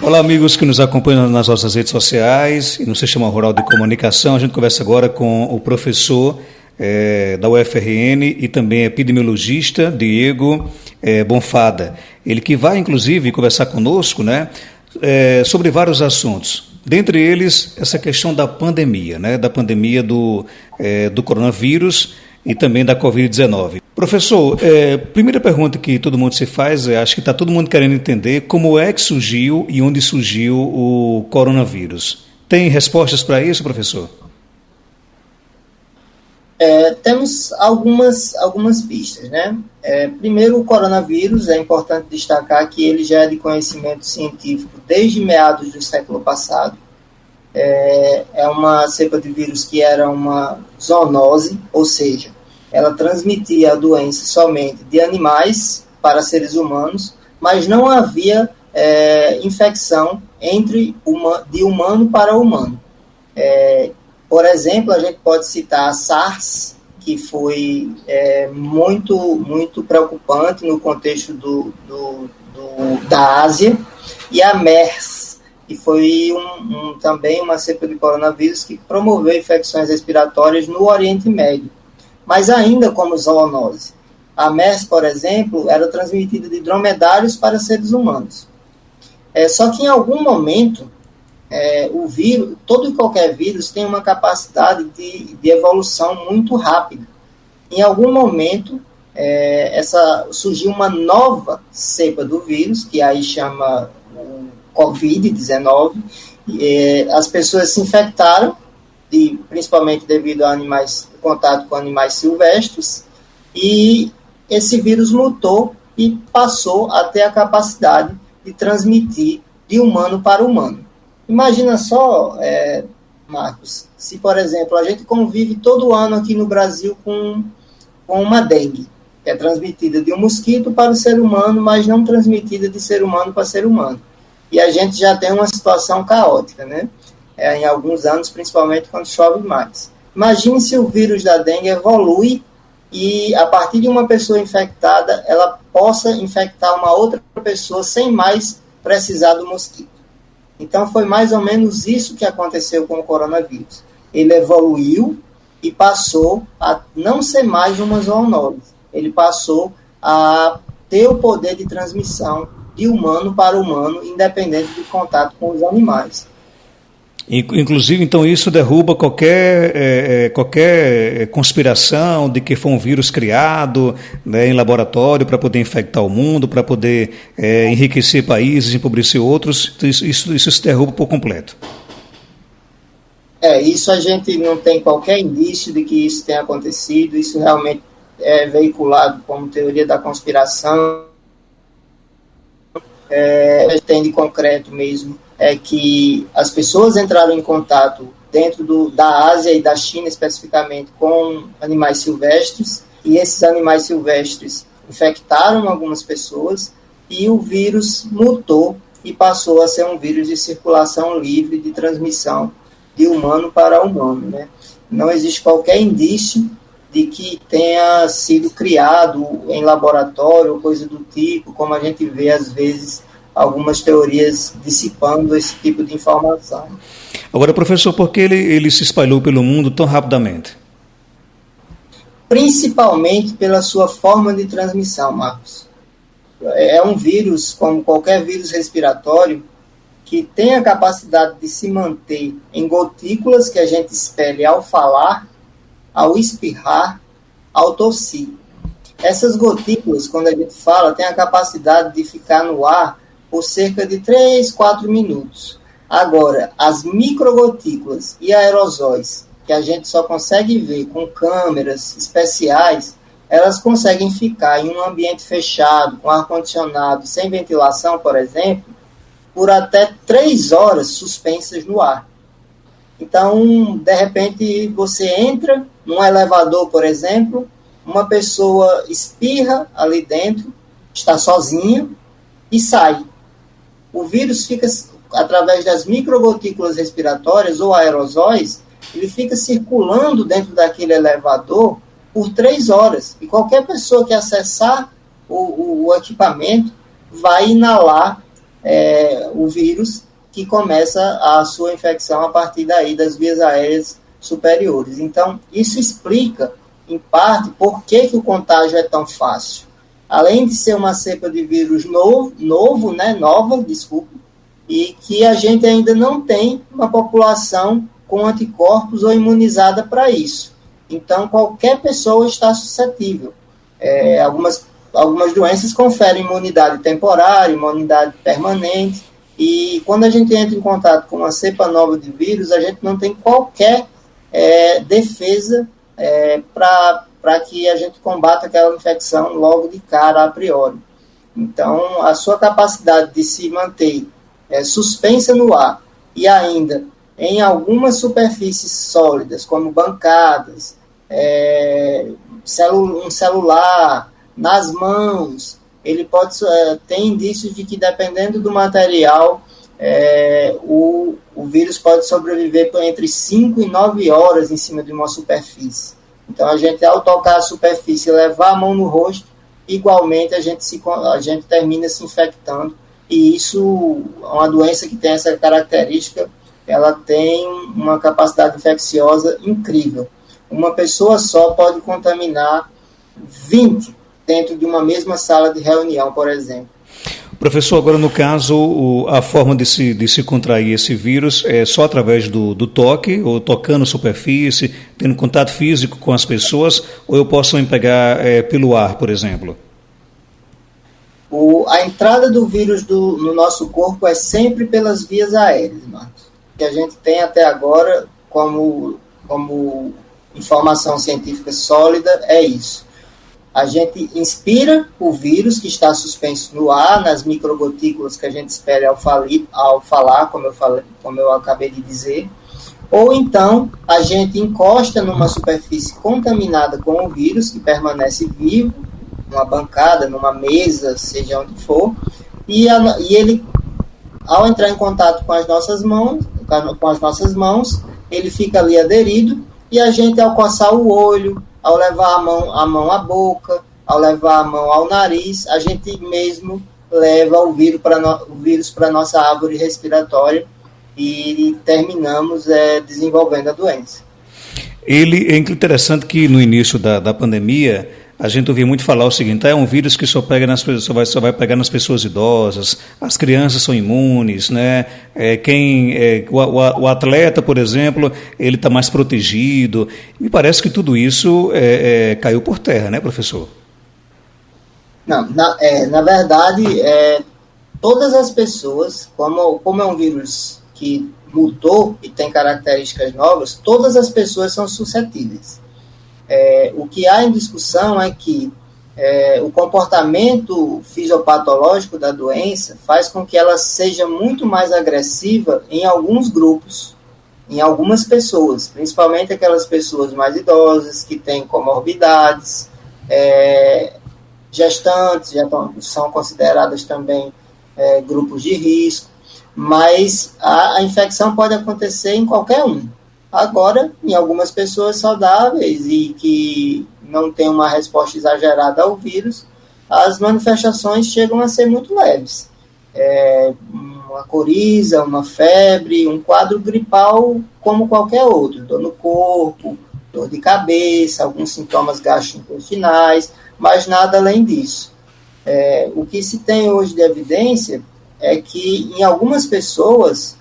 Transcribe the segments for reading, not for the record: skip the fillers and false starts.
Olá, amigos que nos acompanham nas nossas redes sociais e no Sistema Rural de Comunicação. A gente conversa agora com o professor da UFRN e também epidemiologista Diego Bonfada. Ele que vai, inclusive, conversar conosco, né, sobre vários assuntos. Dentre eles, essa questão da pandemia, né, da pandemia do coronavírus e também da Covid-19. Professor, primeira pergunta que todo mundo se faz, acho que está todo mundo querendo entender como é que surgiu e onde surgiu o coronavírus. Tem respostas para isso, professor? Temos algumas pistas, né? Primeiro, o coronavírus, é importante destacar que ele já é de conhecimento científico desde meados do século passado. É uma cepa de vírus que era uma zoonose, ou seja, ela transmitia a doença somente de animais para seres humanos, mas não havia infecção de humano para humano. Por exemplo, a gente pode citar a SARS, que foi muito preocupante no contexto da Ásia, e a MERS, que foi também uma cepa de coronavírus que promoveu infecções respiratórias no Oriente Médio, mas ainda como zoonose. A MERS, por exemplo, era transmitida de dromedários para seres humanos. Só que em algum momento, o vírus, todo e qualquer vírus tem uma capacidade de evolução muito rápida. Em algum momento, surgiu uma nova cepa do vírus, que aí chama o Covid-19, as pessoas se infectaram, principalmente devido a contato com animais silvestres, e esse vírus mutou e passou a ter a capacidade de transmitir de humano para humano. Imagina só, Marcos, se, por exemplo, a gente convive todo ano aqui no Brasil com uma dengue, que é transmitida de um mosquito para o ser humano, mas não transmitida de ser humano para ser humano. E a gente já tem uma situação caótica, né? Em alguns anos, principalmente quando chove mais. Imagine se o vírus da dengue evolui e, a partir de uma pessoa infectada, ela possa infectar uma outra pessoa sem mais precisar do mosquito. Então, foi mais ou menos isso que aconteceu com o coronavírus. Ele evoluiu e passou a não ser mais uma zoonose. Ele passou a ter o poder de transmissão de humano para humano, independente do contato com os animais. Inclusive, então, isso derruba qualquer conspiração de que foi um vírus criado, né, em laboratório para poder infectar o mundo, para poder enriquecer países, empobrecer outros. Isso se derruba por completo. Isso a gente não tem qualquer indício de que isso tenha acontecido. Isso realmente é veiculado como teoria da conspiração. Tem de concreto mesmo que as pessoas entraram em contato dentro da Ásia e da China especificamente com animais silvestres, e esses animais silvestres infectaram algumas pessoas e o vírus mutou e passou a ser um vírus de circulação livre, de transmissão de humano para humano, né? Não existe qualquer indício de que tenha sido criado em laboratório ou coisa do tipo, como a gente vê às vezes algumas teorias dissipando esse tipo de informação. Agora, professor, por que ele se espalhou pelo mundo tão rapidamente? Principalmente pela sua forma de transmissão, Marcos. É um vírus, como qualquer vírus respiratório, que tem a capacidade de se manter em gotículas que a gente expele ao falar, ao espirrar, ao tossir. Essas gotículas, quando a gente fala, tem a capacidade de ficar no ar por cerca de 3, 4 minutos. Agora, as microgotículas e aerosóis, que a gente só consegue ver com câmeras especiais, elas conseguem ficar em um ambiente fechado, com ar-condicionado, sem ventilação, por exemplo, por até 3 horas suspensas no ar. Então, de repente, você entra num elevador, por exemplo, uma pessoa espirra ali dentro, está sozinha, e sai. O vírus fica, através das microgotículas respiratórias ou aerosóis, ele fica circulando dentro daquele elevador por 3 horas. E qualquer pessoa que acessar o equipamento vai inalar o vírus, que começa a sua infecção a partir daí das vias aéreas superiores. Então, isso explica, em parte, por que o contágio é tão fácil. Além de ser uma cepa de vírus nova, e que a gente ainda não tem uma população com anticorpos ou imunizada para isso. Então, qualquer pessoa está suscetível. Algumas doenças conferem imunidade temporária, imunidade permanente, e quando a gente entra em contato com uma cepa nova de vírus, a gente não tem qualquer defesa para que a gente combata aquela infecção logo de cara, a priori. Então, a sua capacidade de se manter suspensa no ar e ainda em algumas superfícies sólidas, como bancadas, um celular, nas mãos, ele pode ter indícios de que, dependendo do material, o vírus pode sobreviver por entre 5 e 9 horas em cima de uma superfície. Então, a gente, ao tocar a superfície e levar a mão no rosto, igualmente a gente termina se infectando. E isso é uma doença que tem essa característica, ela tem uma capacidade infecciosa incrível. Uma pessoa só pode contaminar 20 dentro de uma mesma sala de reunião, por exemplo. Professor, agora no caso, a forma de se contrair esse vírus é só através do toque, ou tocando superfície, tendo contato físico com as pessoas, ou eu posso pegar pelo ar, por exemplo? A entrada do vírus no nosso corpo é sempre pelas vias aéreas, Marcos. O que a gente tem até agora, como informação científica sólida, é isso. A gente inspira o vírus que está suspenso no ar, nas microgotículas que a gente espera ao falar, como eu acabei de dizer, ou então a gente encosta numa superfície contaminada com o vírus, que permanece vivo, numa bancada, numa mesa, seja onde for, e ele, ao entrar em contato com as nossas mãos, ele fica ali aderido, e a gente, ao coçar o olho, ao levar a mão à boca, ao levar a mão ao nariz, a gente mesmo leva o vírus para a nossa árvore respiratória e terminamos desenvolvendo a doença. É interessante que no início da pandemia a gente ouvia muito falar o seguinte: é um vírus que só vai pegar nas pessoas idosas, as crianças são imunes, né? O atleta, por exemplo, ele está mais protegido. Me parece que tudo isso caiu por terra, né, professor? Não, na verdade, todas as pessoas, como é um vírus que mutou e tem características novas, todas as pessoas são suscetíveis. O que há em discussão é que o comportamento fisiopatológico da doença faz com que ela seja muito mais agressiva em alguns grupos, em algumas pessoas, principalmente aquelas pessoas mais idosas, que têm comorbidades, gestantes, são consideradas também grupos de risco, mas a infecção pode acontecer em qualquer um. Agora, em algumas pessoas saudáveis e que não têm uma resposta exagerada ao vírus, as manifestações chegam a ser muito leves. Uma coriza, uma febre, um quadro gripal como qualquer outro, dor no corpo, dor de cabeça, alguns sintomas gastrointestinais, mas nada além disso. O que se tem hoje de evidência é que em algumas pessoas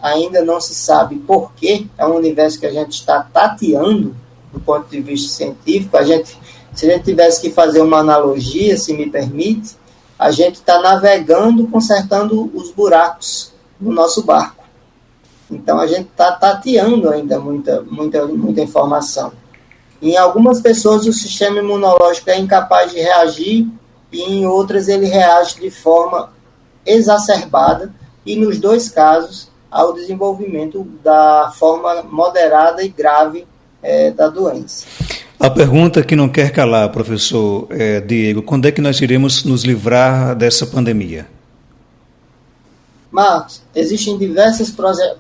ainda não se sabe por quê, é um universo que a gente está tateando do ponto de vista científico. Se a gente tivesse que fazer uma analogia, se me permite, a gente está navegando, consertando os buracos no nosso barco. Então, a gente está tateando ainda muita informação. Em algumas pessoas, o sistema imunológico é incapaz de reagir, e em outras ele reage de forma exacerbada, e nos dois casos, ao desenvolvimento da forma moderada e grave da doença. A pergunta que não quer calar, professor Diego: quando é que nós iremos nos livrar dessa pandemia? Marcos, existem diversas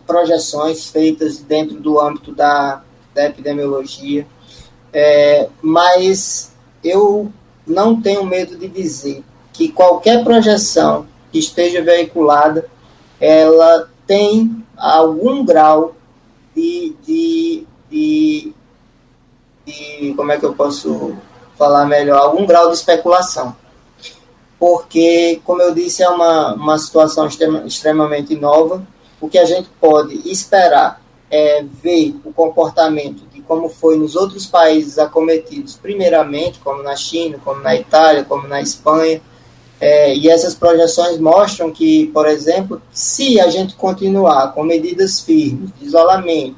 projeções feitas dentro do âmbito da epidemiologia, mas eu não tenho medo de dizer que qualquer projeção que esteja veiculada, ela tem algum grau de como é que eu posso falar melhor? Algum grau de especulação. Porque, como eu disse, é uma situação extremamente nova. O que a gente pode esperar é ver o comportamento de como foi nos outros países acometidos, primeiramente, como na China, como na Itália, como na Espanha, e essas projeções mostram que, por exemplo, se a gente continuar com medidas firmes de isolamento,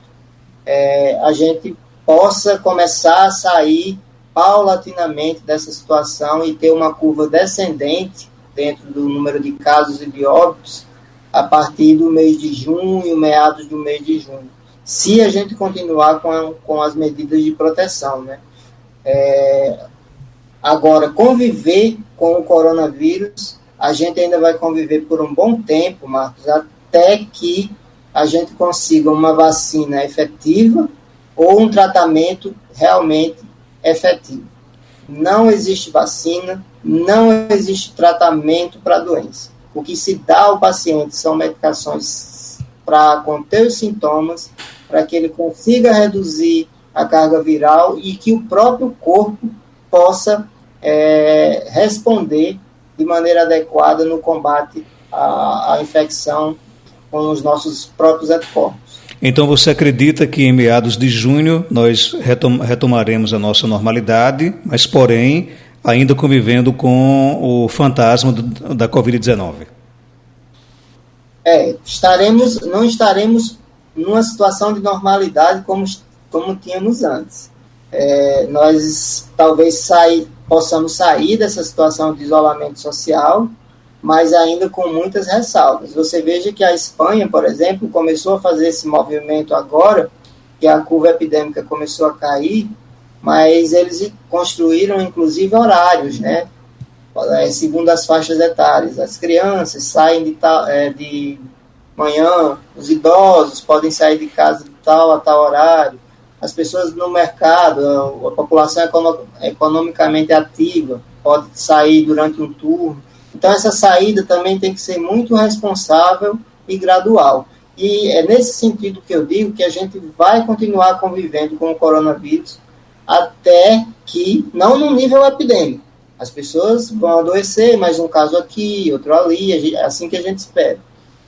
a gente possa começar a sair paulatinamente dessa situação e ter uma curva descendente dentro do número de casos e de óbitos a partir do mês de junho, meados do mês de junho, se a gente continuar com as medidas de proteção, né? Agora, conviver com o coronavírus, a gente ainda vai conviver por um bom tempo, Marcos, até que a gente consiga uma vacina efetiva ou um tratamento realmente efetivo. Não existe vacina, não existe tratamento para a doença. O que se dá ao paciente são medicações para conter os sintomas, para que ele consiga reduzir a carga viral e que o próprio corpo possa responder de maneira adequada no combate à infecção com os nossos próprios anticorpos. Então você acredita que em meados de junho nós retomaremos a nossa normalidade, mas porém ainda convivendo com o fantasma da Covid-19? Não estaremos numa situação de normalidade como tínhamos antes. Nós talvez possamos sair dessa situação de isolamento social, mas ainda com muitas ressalvas. Você veja que a Espanha, por exemplo, começou a fazer esse movimento agora, que a curva epidêmica começou a cair, mas eles construíram, inclusive, horários, né? Segundo as faixas etárias. As crianças saem de manhã, os idosos podem sair de casa de tal a tal horário, as pessoas no mercado, a população economicamente ativa pode sair durante um turno. Então, essa saída também tem que ser muito responsável e gradual. E é nesse sentido que eu digo que a gente vai continuar convivendo com o coronavírus até que, não no nível epidêmico. As pessoas vão adoecer, mais um caso aqui, outro ali, é assim que a gente espera.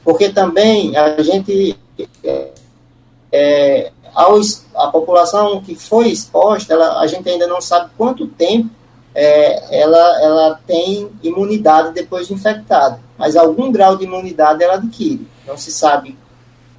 Porque também a gente, a população que foi exposta, a gente ainda não sabe quanto tempo ela tem imunidade depois de infectada, mas algum grau de imunidade ela adquire. Não se sabe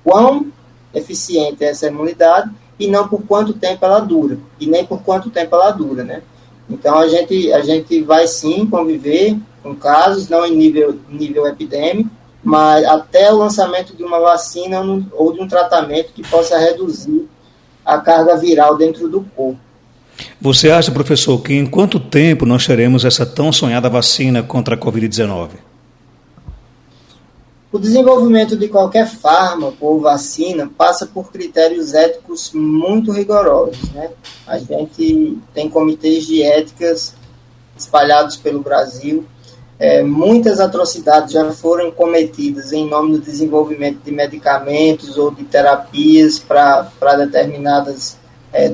quão eficiente é essa imunidade e não por quanto tempo ela dura, e nem por quanto tempo ela dura, né? Então a gente vai sim conviver com casos, não em nível epidêmico, mas até o lançamento de uma vacina ou de um tratamento que possa reduzir a carga viral dentro do corpo. Você acha, professor, que em quanto tempo nós teremos essa tão sonhada vacina contra a Covid-19? O desenvolvimento de qualquer fármaco ou vacina passa por critérios éticos muito rigorosos, né? A gente tem comitês de éticas espalhados pelo Brasil. Muitas atrocidades já foram cometidas em nome do desenvolvimento de medicamentos ou de terapias para determinadas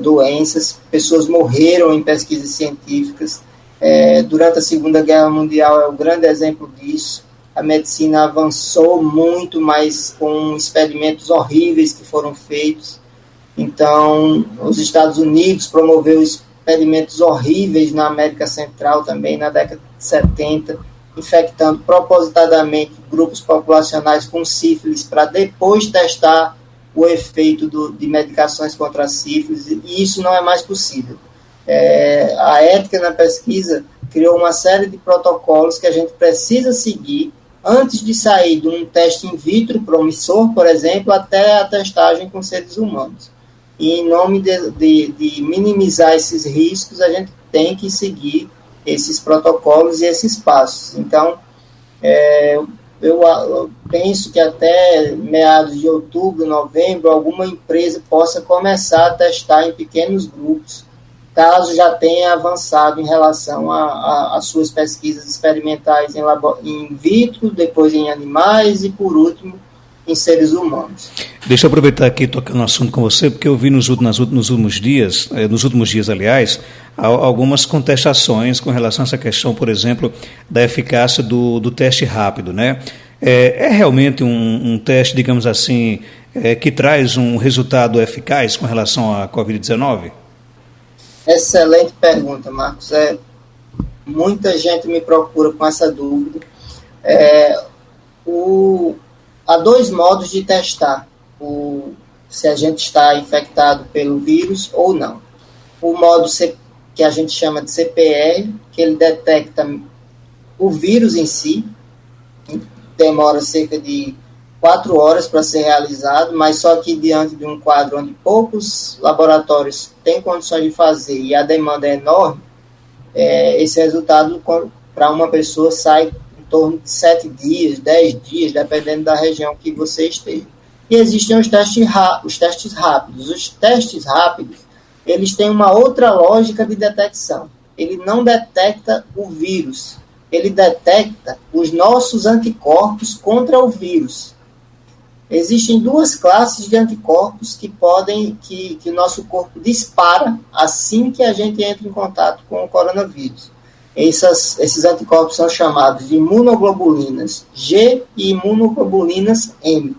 doenças. Pessoas morreram em pesquisas científicas. Durante a Segunda Guerra Mundial é um grande exemplo disso. A medicina avançou muito, mas com experimentos horríveis que foram feitos. Então, os Estados Unidos promoveu experimentos horríveis na América Central também, na década de 70, infectando propositadamente grupos populacionais com sífilis para depois testar o efeito de medicações contra a sífilis, e isso não é mais possível. A ética na pesquisa criou uma série de protocolos que a gente precisa seguir antes de sair de um teste in vitro promissor, por exemplo, até a testagem com seres humanos. E em nome de minimizar esses riscos, a gente tem que seguir esses protocolos e esses passos. Então, eu penso que até meados de outubro, novembro, alguma empresa possa começar a testar em pequenos grupos caso já tenha avançado em relação às suas pesquisas experimentais em vitro, depois em animais e, por último, em seres humanos. Deixa eu aproveitar aqui tocando no assunto com você, porque eu vi nos últimos dias, aliás, algumas contestações com relação a essa questão, por exemplo, da eficácia do teste rápido, né? É realmente um teste, digamos assim, que traz um resultado eficaz com relação à Covid-19? Excelente pergunta, Marcos. Muita gente me procura com essa dúvida. Há dois modos de testar se a gente está infectado pelo vírus ou não. O modo que a gente chama de CPR, que ele detecta o vírus em si, demora cerca de 4 horas para ser realizado, mas só que diante de um quadro onde poucos laboratórios têm condições de fazer e a demanda é enorme, esse resultado para uma pessoa sai em torno de 7 dias, 10 dias, dependendo da região que você esteja. E existem os testes rápidos. Os testes rápidos, eles têm uma outra lógica de detecção. Ele não detecta o vírus, ele detecta os nossos anticorpos contra o vírus. Existem duas classes de anticorpos que o nosso corpo dispara assim que a gente entra em contato com o coronavírus. Esses anticorpos são chamados de imunoglobulinas G e imunoglobulinas M.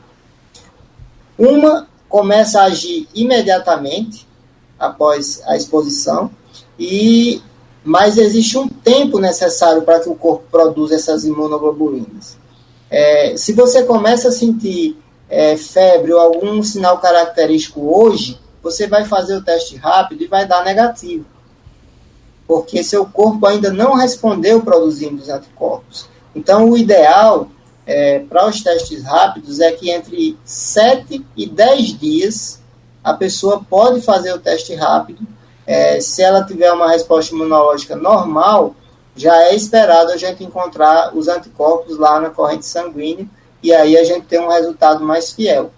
Uma começa a agir imediatamente após a exposição, mas existe um tempo necessário para que o corpo produza essas imunoglobulinas. Se você começa a sentir febre ou algum sinal característico hoje, você vai fazer o teste rápido e vai dar negativo, porque seu corpo ainda não respondeu produzindo os anticorpos. Então, o ideal para os testes rápidos é que entre 7 e 10 dias a pessoa pode fazer o teste rápido. Se ela tiver uma resposta imunológica normal, já é esperado a gente encontrar os anticorpos lá na corrente sanguínea, e aí a gente tem um resultado mais fiel.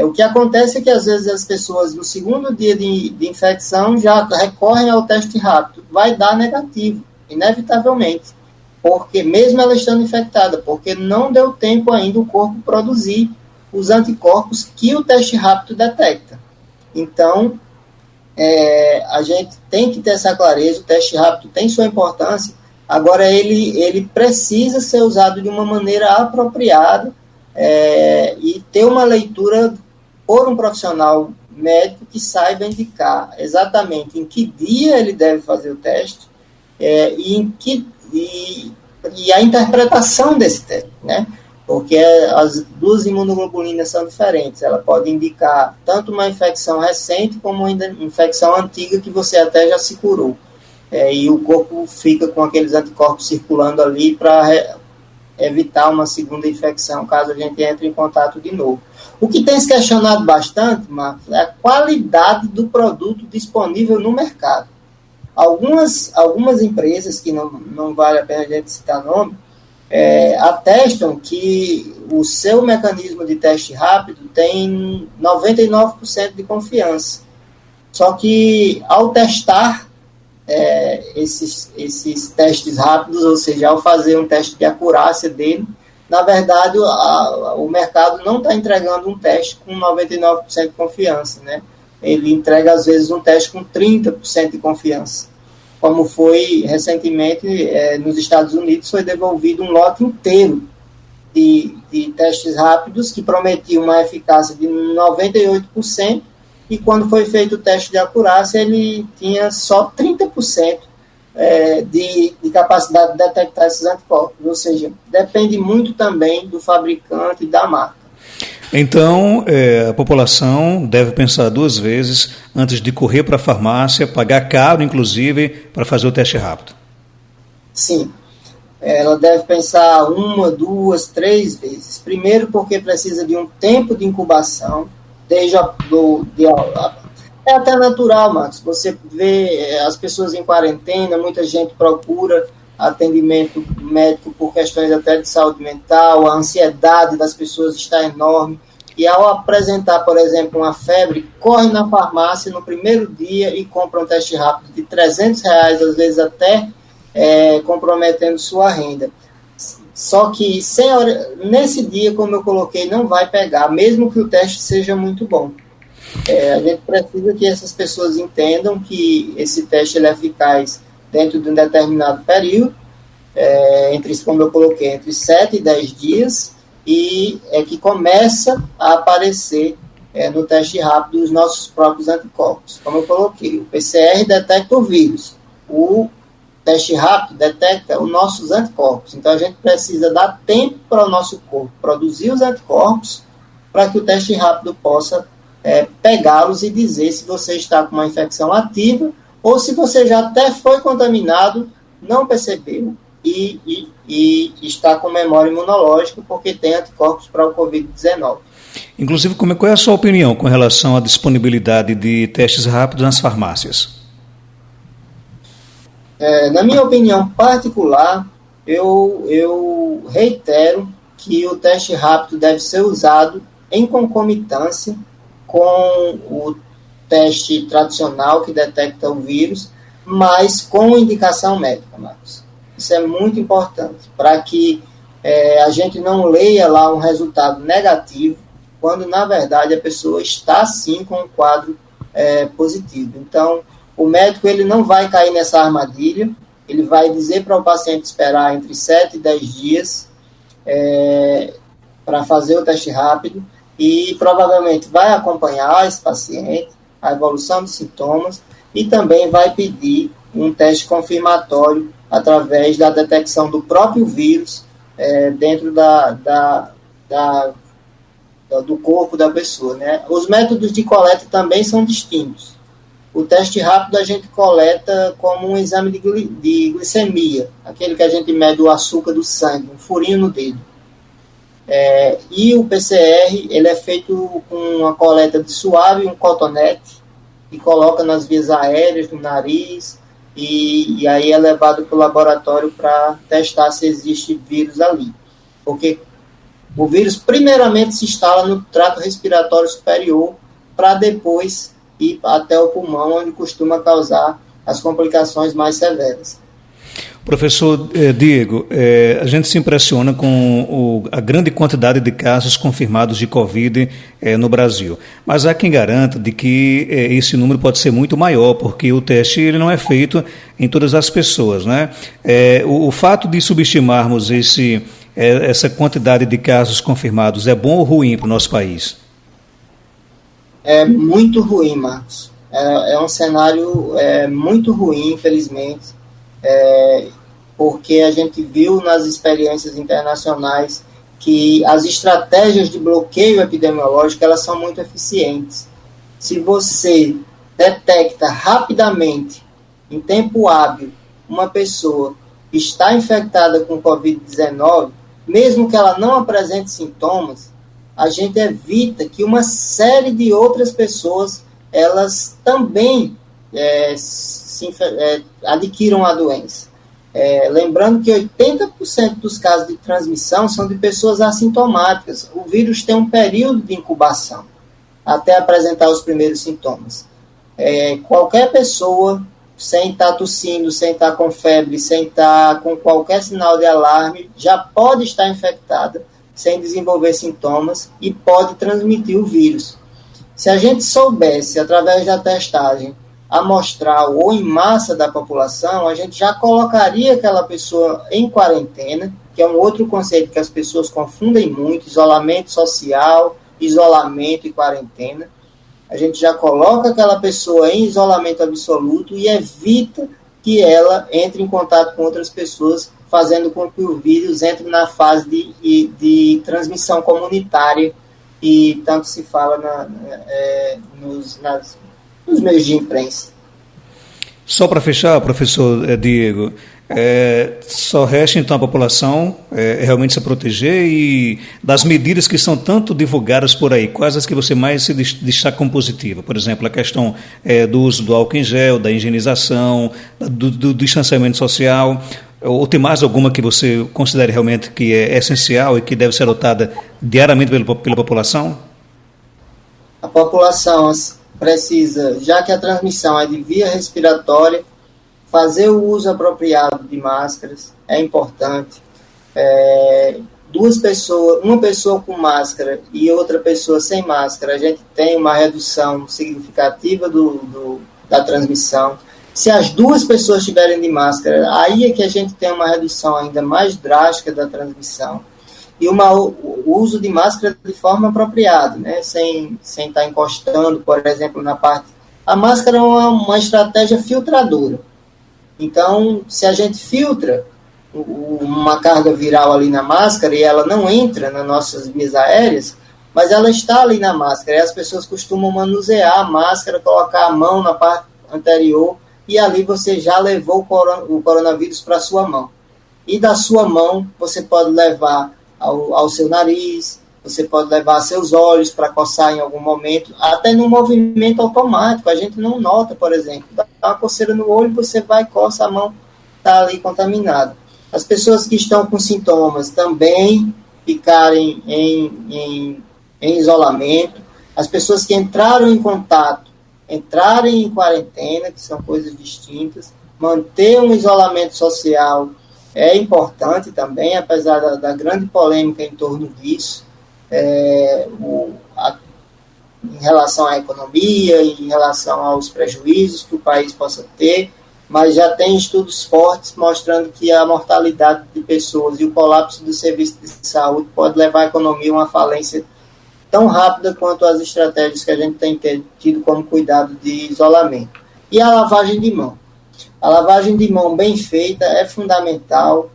O que acontece é que, às vezes, as pessoas, no segundo dia de infecção, já recorrem ao teste rápido. Vai dar negativo, inevitavelmente, porque mesmo ela estando infectada, porque não deu tempo ainda o corpo produzir os anticorpos que o teste rápido detecta. Então, a gente tem que ter essa clareza. O teste rápido tem sua importância. Agora, ele precisa ser usado de uma maneira apropriada e ter uma leitura por um profissional médico que saiba indicar exatamente em que dia ele deve fazer o teste e a interpretação desse teste, né? Porque as duas imunoglobulinas são diferentes. Ela pode indicar tanto uma infecção recente como uma infecção antiga que você até já se curou. E o corpo fica com aqueles anticorpos circulando ali para evitar uma segunda infecção, caso a gente entre em contato de novo. O que tem se questionado bastante, Marcos, é a qualidade do produto disponível no mercado. Algumas empresas, que não vale a pena a gente citar nome, atestam que o seu mecanismo de teste rápido tem 99% de confiança. Só que, ao testar esses testes rápidos, ou seja, ao fazer um teste de acurácia dele, na verdade, o mercado não está entregando um teste com 99% de confiança, né? Ele entrega, às vezes, um teste com 30% de confiança. Como foi recentemente nos Estados Unidos, foi devolvido um lote inteiro de testes rápidos que prometiam uma eficácia de 98%, e quando foi feito o teste de acurácia, ele tinha só 30% de capacidade de detectar esses anticorpos. Ou seja, depende muito também do fabricante e da marca. Então, a população deve pensar 2 vezes antes de correr para a farmácia, pagar caro, inclusive, para fazer o teste rápido. Sim, ela deve pensar 1, 2, 3 vezes. Primeiro, porque precisa de um tempo de incubação, é até natural, Marcos. Você vê as pessoas em quarentena, muita gente procura atendimento médico por questões até de saúde mental, a ansiedade das pessoas está enorme. e ao apresentar, por exemplo, uma febre, corre na farmácia no primeiro dia e compra um teste rápido de R$300, às vezes até comprometendo sua renda. Só que nesse dia, como eu coloquei, não vai pegar, mesmo que o teste seja muito bom. A gente precisa que essas pessoas entendam que esse teste ele é eficaz dentro de um determinado período, como eu coloquei, entre 7 e 10 dias, e que começa a aparecer no teste rápido os nossos próprios anticorpos. Como eu coloquei, o PCR detecta o vírus, o teste rápido detecta os nossos anticorpos. Então, a gente precisa dar tempo para o nosso corpo produzir os anticorpos para que o teste rápido possa pegá-los e dizer se você está com uma infecção ativa ou se você já até foi contaminado, não percebeu e está com memória imunológica porque tem anticorpos para o Covid-19. Inclusive, qual é a sua opinião com relação à disponibilidade de testes rápidos nas farmácias? Na minha opinião particular, eu reitero que o teste rápido deve ser usado em concomitância com o teste tradicional que detecta o vírus, mas com indicação médica, Marcos. Isso é muito importante, para que a gente não leia lá um resultado negativo, quando, na verdade, a pessoa está, sim, com um quadro positivo. Então, o médico ele não vai cair nessa armadilha, ele vai dizer para o paciente esperar entre 7 e 10 dias para fazer o teste rápido e provavelmente vai acompanhar esse paciente, a evolução dos sintomas, e também vai pedir um teste confirmatório através da detecção do próprio vírus dentro do corpo da pessoa, né? Os métodos de coleta também são distintos. O teste rápido a gente coleta como um exame de glicemia, aquele que a gente mede o açúcar do sangue, um furinho no dedo. E o PCR ele é feito com uma coleta de suave e um cotonete, e coloca nas vias aéreas, no nariz, e aí é levado para o laboratório para testar se existe vírus ali. Porque o vírus primeiramente se instala no trato respiratório superior, para depois ir até o pulmão, onde costuma causar as complicações mais severas. Professor Diego, a gente se impressiona com a grande quantidade de casos confirmados de Covid no Brasil, mas há quem garanta de que esse número pode ser muito maior, porque o teste ele não é feito em todas as pessoas, né? O fato de subestimarmos essa quantidade de casos confirmados é bom ou ruim para o nosso país? É muito ruim, Marcos. É um cenário muito ruim, infelizmente, porque a gente viu nas experiências internacionais que as estratégias de bloqueio epidemiológico elas são muito eficientes. Se você detecta rapidamente, em tempo hábil, uma pessoa que está infectada com Covid-19, mesmo que ela não apresente sintomas, a gente evita que uma série de outras pessoas elas também adquiram a doença. Lembrando que 80% dos casos de transmissão são de pessoas assintomáticas. O vírus tem um período de incubação até apresentar os primeiros sintomas. Qualquer pessoa, sem estar tossindo, sem estar com febre, sem estar com qualquer sinal de alarme, já pode estar infectada, sem desenvolver sintomas, e pode transmitir o vírus. Se a gente soubesse, através da testagem, amostral ou em massa da população, a gente já colocaria aquela pessoa em quarentena, que é um outro conceito que as pessoas confundem muito, isolamento social, isolamento e quarentena. A gente já coloca aquela pessoa em isolamento absoluto e evita que ela entre em contato com outras pessoas, fazendo com que o vírus entre na fase de transmissão comunitária, e tanto se fala nos meios de imprensa. Só para fechar, professor Diego, só resta então a população realmente se proteger, e das medidas que são tanto divulgadas por aí, quais as que você mais se destaca como positiva? Por exemplo, a questão do uso do álcool em gel, da higienização, do distanciamento social, ou tem mais alguma que você considere realmente que é essencial e que deve ser adotada diariamente pela população? população precisa, já que a transmissão é de via respiratória, fazer o uso apropriado de máscaras é importante. Uma pessoa com máscara e outra pessoa sem máscara, a gente tem uma redução significativa da transmissão. Se as duas pessoas estiverem de máscara, aí é que a gente tem uma redução ainda mais drástica da transmissão. E o uso de máscara de forma apropriada, né? Sem estar encostando, por exemplo, na parte... A máscara é uma estratégia filtradora. Então, se a gente filtra uma carga viral ali na máscara e ela não entra nas nossas vias aéreas, mas ela está ali na máscara, e as pessoas costumam manusear a máscara, colocar a mão na parte anterior, e ali você já levou o coronavírus para a sua mão. E da sua mão, você pode levar ao seu nariz, você pode levar a seus olhos para coçar em algum momento, até no movimento automático, a gente não nota, por exemplo, dá uma coceira no olho, você vai e coça, a mão está ali contaminada. As pessoas que estão com sintomas também ficarem em isolamento, as pessoas que entraram em contato, entrarem em quarentena, que são coisas distintas, manter um isolamento social é importante também, apesar da grande polêmica em torno disso, em relação à economia, em relação aos prejuízos que o país possa ter, mas já tem estudos fortes mostrando que a mortalidade de pessoas e o colapso do serviço de saúde pode levar a economia a uma falência tão rápida quanto as estratégias que a gente tem tido como cuidado de isolamento. E a lavagem de mão. A lavagem de mão bem feita é fundamental,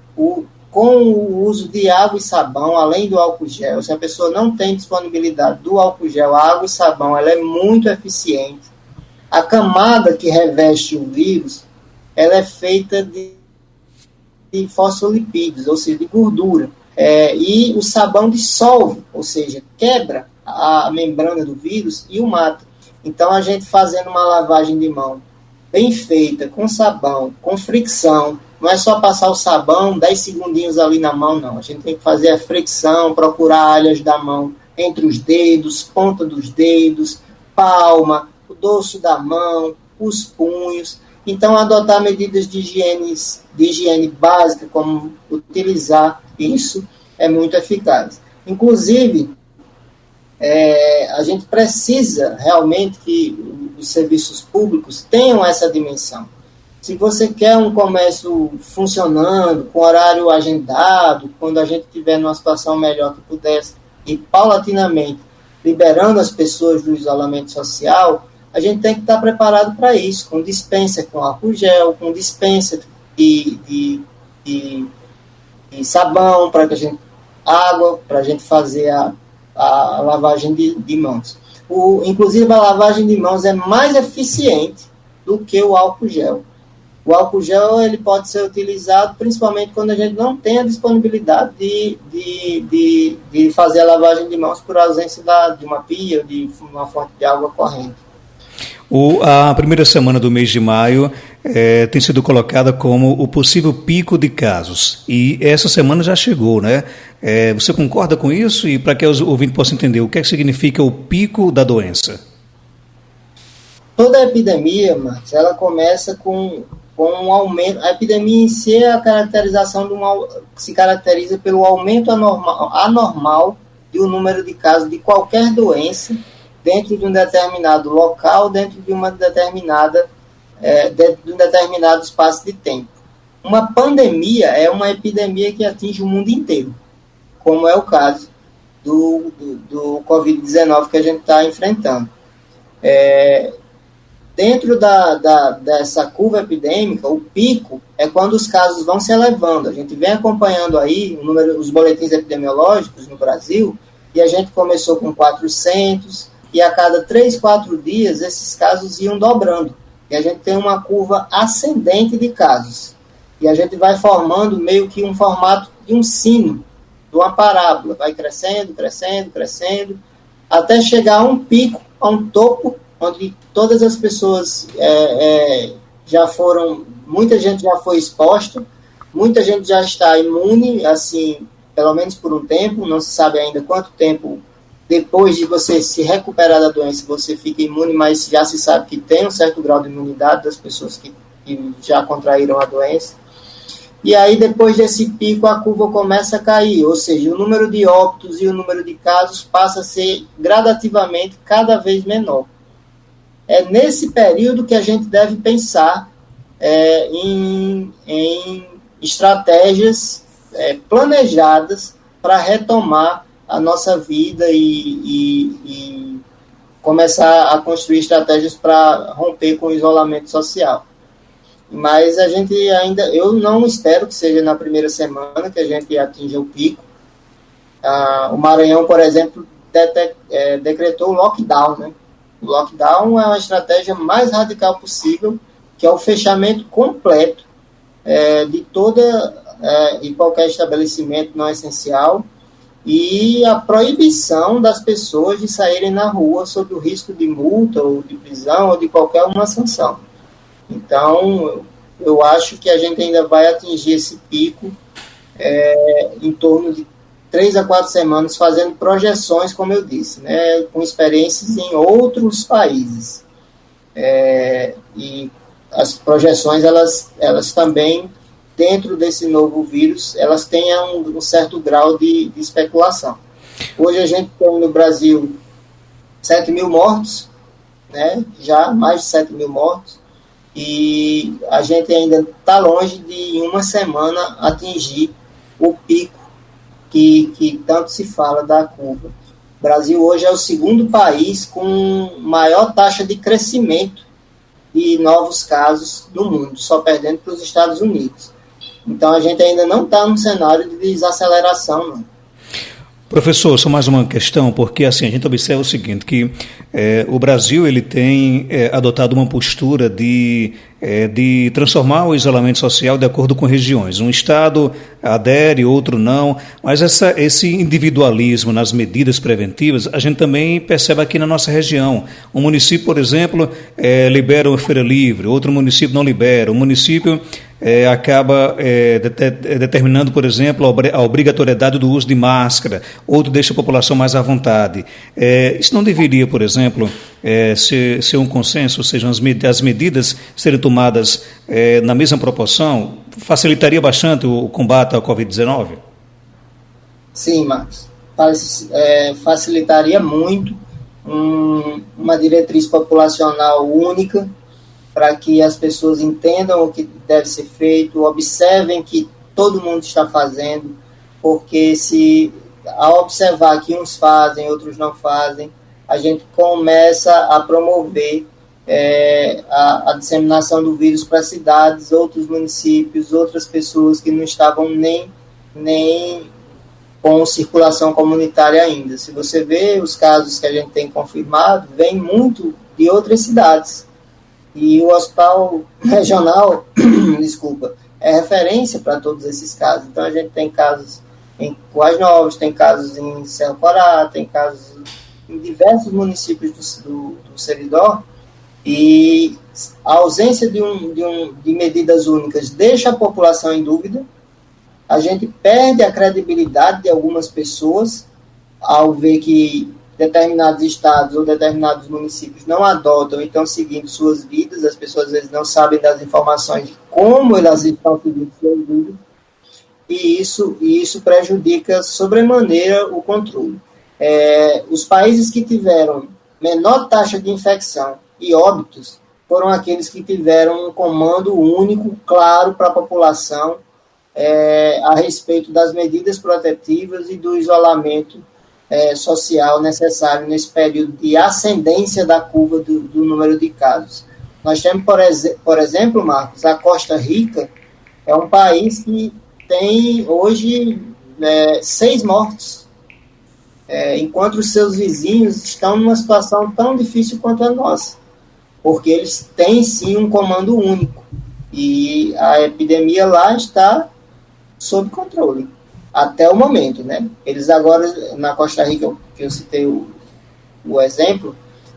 com o uso de água e sabão, além do álcool gel. Se a pessoa não tem disponibilidade do álcool gel, a água e sabão ela é muito eficiente. A camada que reveste o vírus, ela é feita de fosfolipídios, ou seja, de gordura. E o sabão dissolve, ou seja, quebra a membrana do vírus e o mata. Então, a gente fazendo uma lavagem de mão bem feita, com sabão, com fricção, não é só passar o sabão, 10 segundinhos ali na mão, não. A gente tem que fazer a fricção, procurar áreas da mão entre os dedos, ponta dos dedos, palma, o dorso da mão, os punhos. Então, adotar medidas de higiene básica, como utilizar isso, é muito eficaz. Inclusive, a gente precisa realmente que os serviços públicos tenham essa dimensão. Se você quer um comércio funcionando, com horário agendado, quando a gente estiver numa situação melhor que pudesse, e paulatinamente liberando as pessoas do isolamento social, a gente tem que estar preparado para isso, com dispensa com álcool gel, com dispensa de sabão, água, para a gente fazer a lavagem de mãos. Inclusive, a lavagem de mãos é mais eficiente do que o álcool gel. O álcool gel ele pode ser utilizado principalmente quando a gente não tem a disponibilidade de fazer a lavagem de mãos por ausência de uma pia ou de uma fonte de água corrente. A primeira semana do mês de maio tem sido colocada como o possível pico de casos. E essa semana já chegou, né? Você concorda com isso? E para que os ouvintes possam entender, o que é que significa o pico da doença? Toda epidemia, Marcos, ela começa com um aumento. A epidemia em si é a caracterização se caracteriza pelo aumento anormal do número de casos de qualquer doença dentro de um determinado local, dentro de um determinado espaço de tempo. Uma pandemia é uma epidemia que atinge o mundo inteiro, como é o caso do Covid-19 que a gente está enfrentando. Dentro dessa curva epidêmica, o pico é quando os casos vão se elevando. A gente vem acompanhando aí os boletins epidemiológicos no Brasil, e a gente começou com 400, e a cada 3, 4 dias esses casos iam dobrando. E a gente tem uma curva ascendente de casos. E a gente vai formando meio que um formato de um sino, de uma parábola. Vai crescendo, crescendo, crescendo, até chegar a um pico, a um topo, onde todas as pessoas muita gente já foi exposta, muita gente já está imune, assim, pelo menos por um tempo, não se sabe ainda quanto tempo depois de você se recuperar da doença, você fica imune, mas já se sabe que tem um certo grau de imunidade das pessoas que já contraíram a doença. E aí, depois desse pico, a curva começa a cair, ou seja, o número de óbitos e o número de casos passa a ser gradativamente cada vez menor. É nesse período que a gente deve pensar em estratégias planejadas para retomar a nossa vida e começar a construir estratégias para romper com o isolamento social. Mas a gente eu não espero que seja na primeira semana que a gente atinja o pico. O Maranhão, por exemplo, decretou o lockdown, né? O lockdown é uma estratégia mais radical possível, que é o fechamento completo de toda e qualquer estabelecimento não essencial e a proibição das pessoas de saírem na rua sob o risco de multa ou de prisão ou de qualquer uma sanção. Então, eu acho que a gente ainda vai atingir esse pico em torno de 3 a 4 semanas, fazendo projeções, como eu disse, né, com experiências em outros países. E as projeções, elas também, dentro desse novo vírus, elas têm um certo grau de especulação. Hoje a gente tem no Brasil 7 mil mortos, né, já mais de 7 mil mortos, e a gente ainda está longe de, em uma semana, atingir o pico que tanto se fala da curva. O Brasil hoje é o segundo país com maior taxa de crescimento de novos casos do mundo, só perdendo para os Estados Unidos. Então a gente ainda não está num cenário de desaceleração, não. Professor, só mais uma questão, porque assim, a gente observa o seguinte, que o Brasil ele tem adotado uma postura de transformar o isolamento social de acordo com regiões. Um estado adere, outro não, mas esse individualismo nas medidas preventivas, a gente também percebe aqui na nossa região. Um município, por exemplo, libera uma feira livre, outro município não libera. O município acaba determinando, por exemplo, a obrigatoriedade do uso de máscara, outro deixa a população mais à vontade. Isso não deveria, por exemplo, ser um consenso, ou seja, as medidas serem tomadas na mesma proporção, facilitaria bastante o combate à Covid-19? Sim, Marcos. Facilitaria muito uma diretriz populacional única, para que as pessoas entendam o que deve ser feito, observem que todo mundo está fazendo, porque se ao observar que uns fazem, outros não fazem, a gente começa a promover a disseminação do vírus para cidades, outros municípios, outras pessoas que não estavam nem com circulação comunitária ainda. Se você vê os casos que a gente tem confirmado, vem muito de outras cidades. E o hospital regional, é referência para todos esses casos. Então, a gente tem casos em Coais Novos, tem casos em Cerro Corá, tem casos em diversos municípios do Seridó, e a ausência de medidas únicas deixa a população em dúvida, a gente perde a credibilidade de algumas pessoas ao ver que determinados estados ou determinados municípios não adotam e estão seguindo suas vidas, as pessoas às vezes não sabem das informações de como elas estão seguindo suas vidas, e isso prejudica sobremaneira o controle. Os países que tiveram menor taxa de infecção e óbitos foram aqueles que tiveram um comando único, claro, para a população a respeito das medidas protetivas e do isolamento social necessário nesse período de ascendência da curva do número de casos. Nós temos, por exemplo, Marcos, a Costa Rica é um país que tem hoje 6 mortos, enquanto os seus vizinhos estão numa situação tão difícil quanto a nossa, porque eles têm sim um comando único e a epidemia lá está sob controle. Até o momento, né? Eles agora, na Costa Rica, que eu citei o exemplo,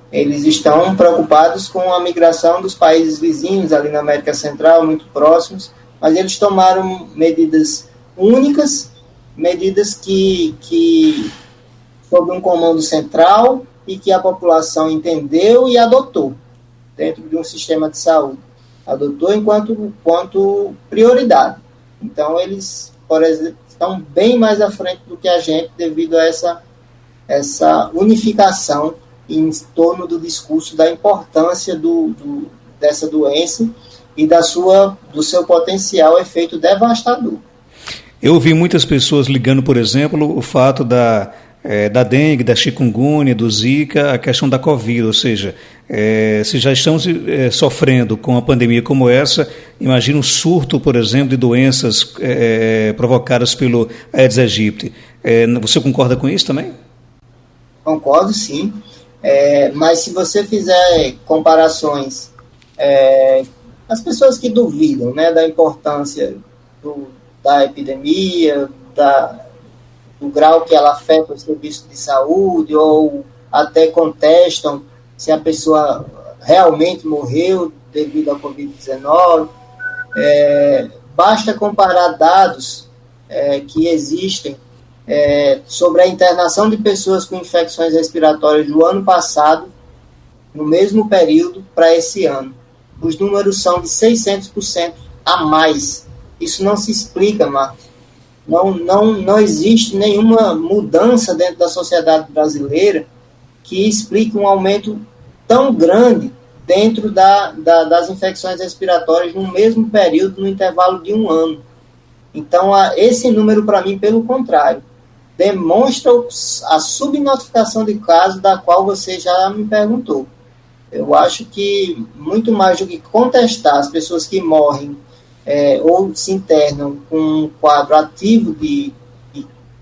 eles estão preocupados com a migração dos países vizinhos, ali na América Central, muito próximos, mas eles tomaram medidas únicas, medidas que sob um comando central e que a população entendeu e adotou dentro de um sistema de saúde. Adotou enquanto prioridade. Então, eles, por exemplo, estão bem mais à frente do que a gente devido a essa unificação em torno do discurso da importância dessa doença e do seu potencial efeito devastador. Eu ouvi muitas pessoas ligando, por exemplo, o fato da dengue, da chikungunya, do zika, a questão da Covid, ou seja, se já estamos sofrendo com uma pandemia como essa, imagina um surto, por exemplo, de doenças provocadas pelo Aedes aegypti. Você concorda com isso também? Concordo, sim. Mas se você fizer comparações, as pessoas que duvidam, né, da importância da epidemia, do grau que ela afeta o serviço de saúde, ou até contestam se a pessoa realmente morreu devido à Covid-19, basta comparar dados que existem sobre a internação de pessoas com infecções respiratórias do ano passado, no mesmo período, para esse ano. Os números são de 600% a mais. Isso não se explica, Marcos. Não existe nenhuma mudança dentro da sociedade brasileira que explique um aumento tão grande dentro das infecções respiratórias no mesmo período, no intervalo de um ano. Então, esse número, para mim, pelo contrário, demonstra a subnotificação de casos da qual você já me perguntou. Eu acho que, muito mais do que contestar as pessoas que morrem ou se internam com um quadro ativo de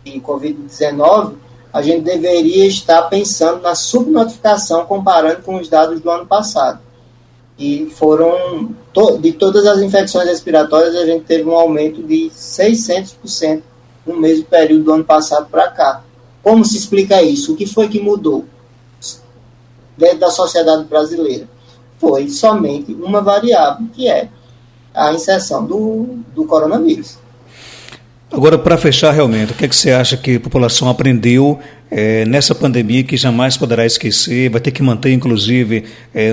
Covid-19, a gente deveria estar pensando na subnotificação comparando com os dados do ano passado. E foram, de todas as infecções respiratórias, a gente teve um aumento de 600% no mesmo período do ano passado para cá. Como se explica isso? O que foi que mudou dentro da sociedade brasileira? Foi somente uma variável, que é a inserção do coronavírus. Agora, para fechar realmente, o que é que você acha que a população aprendeu nessa pandemia que jamais poderá esquecer, vai ter que manter, inclusive,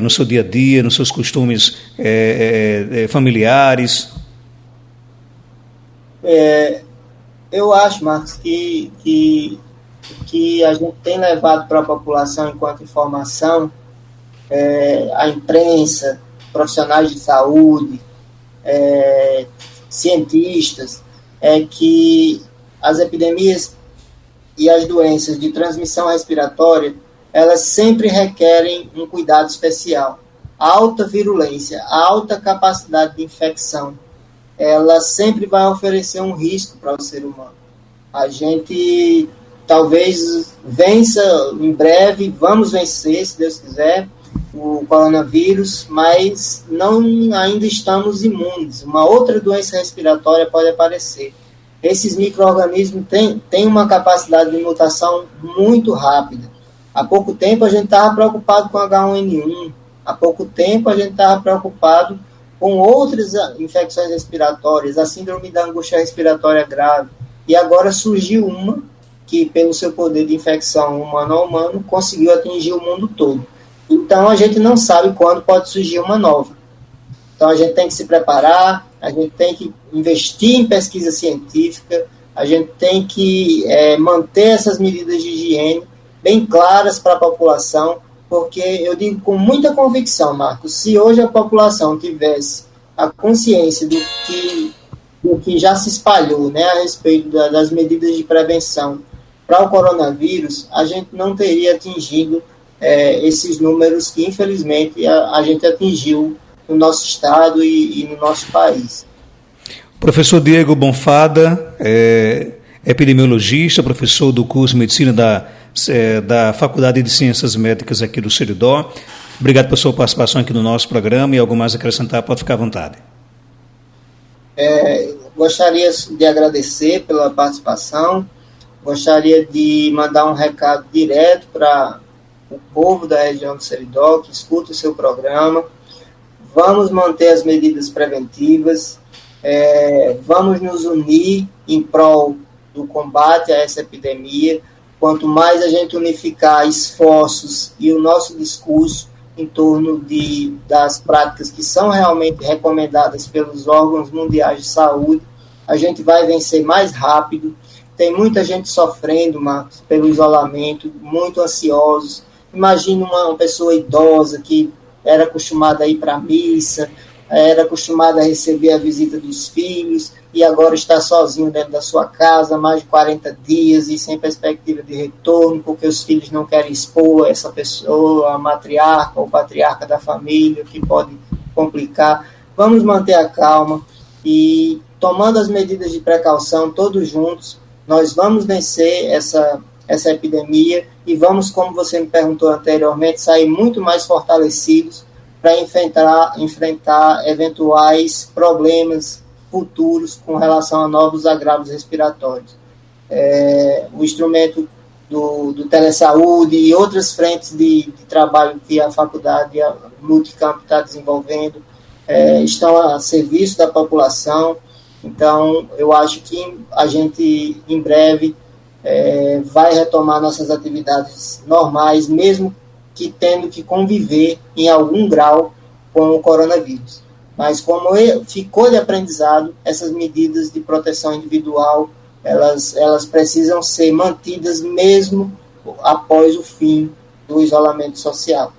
no seu dia a dia, nos seus costumes familiares? Eu acho, Marcos, que a gente tem levado para a população enquanto informação, a imprensa, profissionais de saúde, cientistas, que as epidemias e as doenças de transmissão respiratória, elas sempre requerem um cuidado especial. A alta virulência, a alta capacidade de infecção, ela sempre vai oferecer um risco para o ser humano. A gente talvez vença em breve, vamos vencer, se Deus quiser, o coronavírus, mas ainda estamos imunes. Uma outra doença respiratória pode aparecer. Esses micro-organismos têm uma capacidade de mutação muito rápida. Há pouco tempo a gente estava preocupado com H1N1, há pouco tempo a gente estava preocupado com outras infecções respiratórias, a síndrome da angústia respiratória grave, e agora surgiu uma que, pelo seu poder de infecção humano a humano, conseguiu atingir o mundo todo. Então, a gente não sabe quando pode surgir uma nova. Então, a gente tem que se preparar, a gente tem que investir em pesquisa científica, a gente tem que manter essas medidas de higiene bem claras para a população, porque eu digo com muita convicção, Marcos, se hoje a população tivesse a consciência do que já se espalhou, né, a respeito das medidas de prevenção para o coronavírus, a gente não teria atingido esses números que, infelizmente, a gente atingiu no nosso estado e no nosso país. Professor Diego Bonfada, epidemiologista, professor do curso de Medicina da Faculdade de Ciências Médicas aqui do Seridó. Obrigado pela sua participação aqui no nosso programa, e algo mais a acrescentar, pode ficar à vontade. Gostaria de agradecer pela participação, gostaria de mandar um recado direto para o povo da região do Seridó, que escuta o seu programa. Vamos manter as medidas preventivas, vamos nos unir em prol do combate a essa epidemia, Quanto mais a gente unificar esforços e o nosso discurso em torno das práticas que são realmente recomendadas pelos órgãos mundiais de saúde, a gente vai vencer mais rápido. Tem muita gente sofrendo, Marcos, pelo isolamento, muito ansiosos. Imagina uma pessoa idosa que era acostumada a ir para a missa, era acostumada a receber a visita dos filhos e agora está sozinho dentro da sua casa há mais de 40 dias e sem perspectiva de retorno, porque os filhos não querem expor essa pessoa, a matriarca ou patriarca da família, que pode complicar. Vamos manter a calma e, tomando as medidas de precaução, todos juntos, nós vamos vencer essa epidemia e vamos, como você me perguntou anteriormente, sair muito mais fortalecidos para enfrentar eventuais problemas futuros com relação a novos agravos respiratórios. O instrumento do telesaúde e outras frentes de trabalho que a faculdade, a Multicamp está desenvolvendo, estão a serviço da população. Então, eu acho que a gente, em breve, vai retomar nossas atividades normais, mesmo que tendo que conviver em algum grau com o coronavírus. Mas como ficou de aprendizado, essas medidas de proteção individual, elas precisam ser mantidas mesmo após o fim do isolamento social.